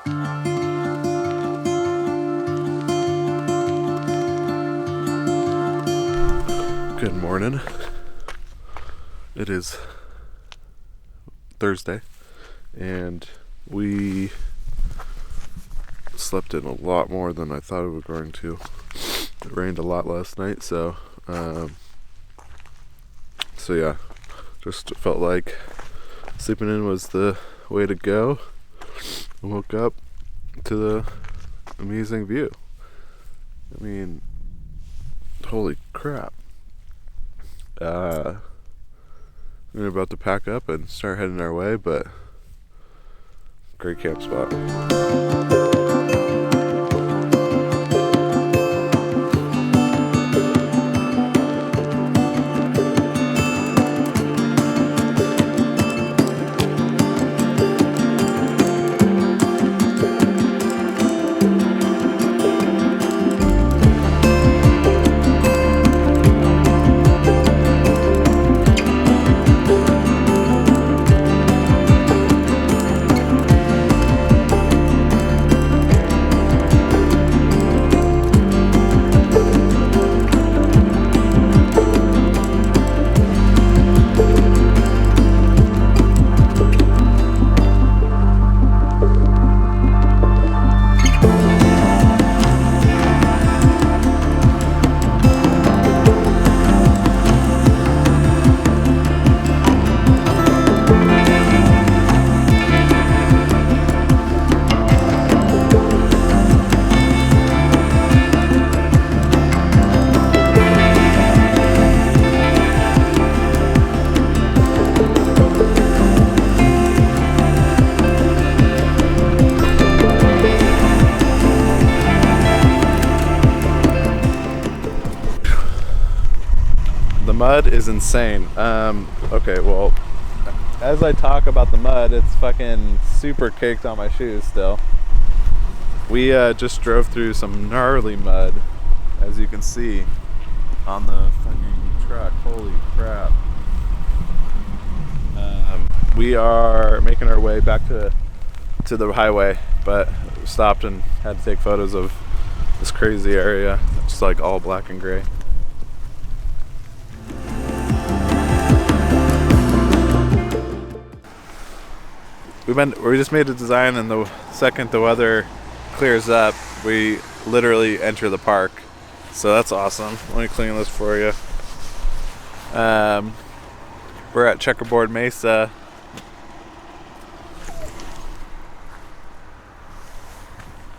Good morning. It is Thursday, and we slept in a lot more than I thought we were going to. It rained a lot last night, so yeah, just felt like sleeping in was the way to go. I woke up to the amazing view. I mean, holy crap. We're about to pack up and start heading our way, but great camp spot. The mud is insane. Okay, well, as I talk about the mud, it's fucking super caked on my shoes still. We just drove through some gnarly mud, as you can see on the fucking truck. Holy crap. We are making our way back to the highway, but stopped and had to take photos of this crazy area. It's like all black and gray. We just made a design, and the second the weather clears up, we literally enter the park. So that's awesome. Let me clean this for you. We're at Checkerboard Mesa.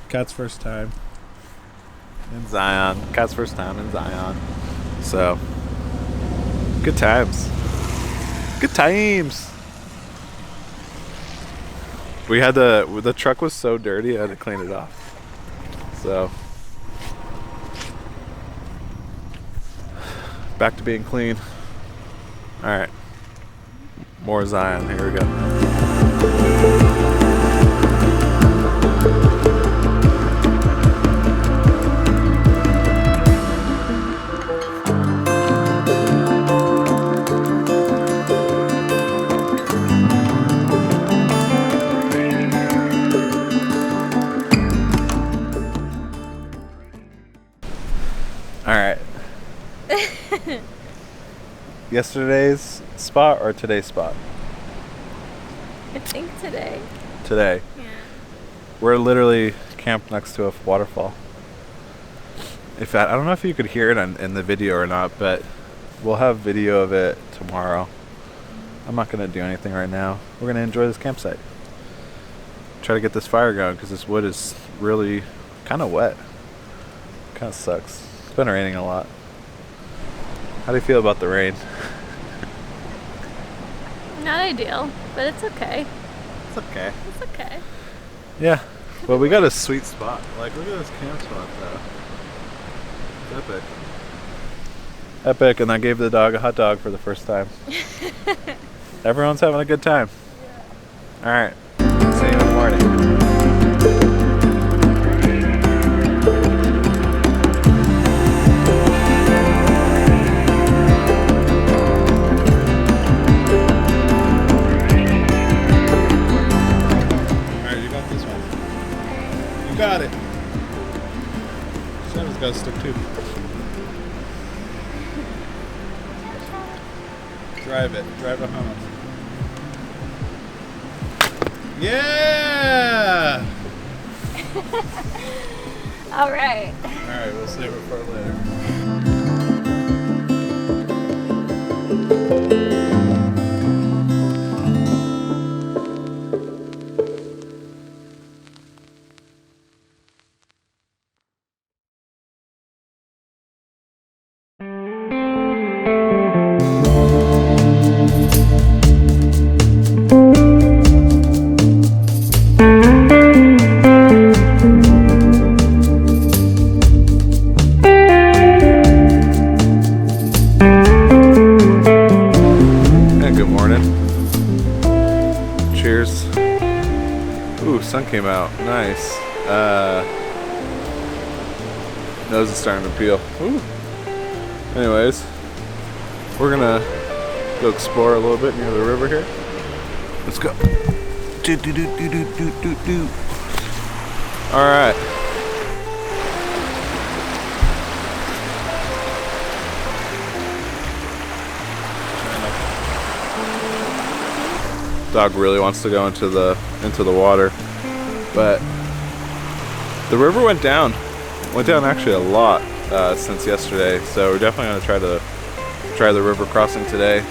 Cat's first time in Zion. Cat's first time in Zion. So, good times. Good times. We had the truck was so dirty, I had to clean it off. So, back to being clean. All right, more Zion. Here we go. All right. Yesterday's spot or today's spot? I think today. Today. Yeah. We're literally camped next to a waterfall. In fact, I don't know if you could hear it in the video or not, but we'll have video of it tomorrow. I'm not going to do anything right now. We're going to enjoy this campsite. Try to get this fire going because this wood is really kind of wet. Kind of sucks. It's been raining a lot. How do you feel about the rain? Not ideal, but it's okay. It's okay. It's okay. Yeah. Well, we got a sweet spot. Like, look at this camp spot, though. It's epic. Epic, and I gave the dog a hot dog for the first time. Everyone's having a good time. Yeah. All right. See you in the morning. got it. Shadow's got a stick too. Drive it home. Yeah! All right. Alright, we'll save it for later. Cheers. Ooh, sun came out. Nice. Nose is starting to peel. Ooh. Anyways, we're gonna go explore a little bit near the river here. Let's go. All right. Dog really wants to go into the water, but the river went down actually a lot since yesterday, so we're definitely going to try the river crossing today.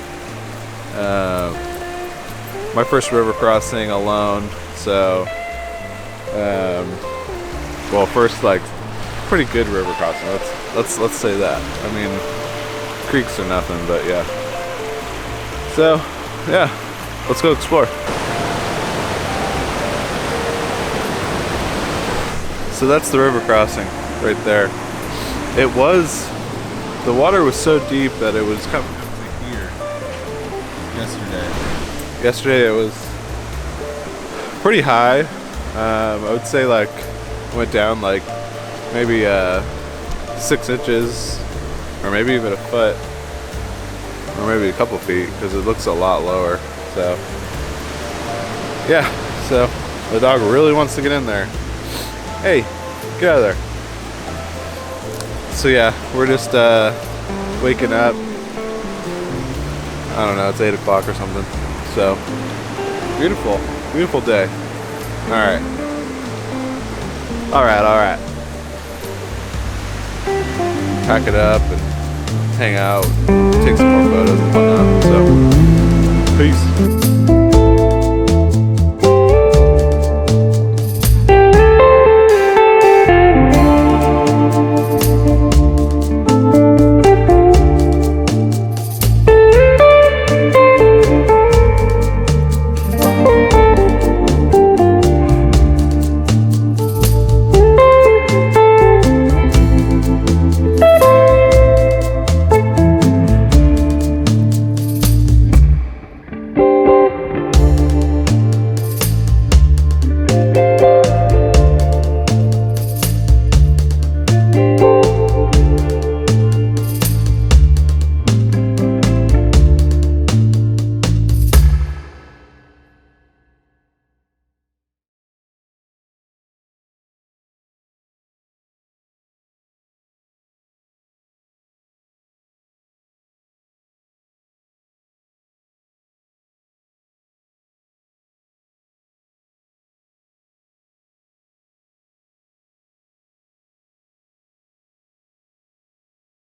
My first river crossing alone, so well, first like pretty good river crossing, let's say that. I mean, creeks are nothing, but yeah. So yeah, let's go explore. So that's the river crossing right there. The water was so deep that it was coming up to here yesterday. Yesterday it was pretty high. I would say like went down like maybe 6 inches, or maybe even a foot, or maybe a couple feet, because it looks a lot lower. So yeah, so the dog really wants to get in there. Hey, get out of there. So yeah, we're just waking up. I don't know, it's 8 o'clock or something. So beautiful, beautiful day. All right. Pack it up and hang out, take some more photos and whatnot. So peace.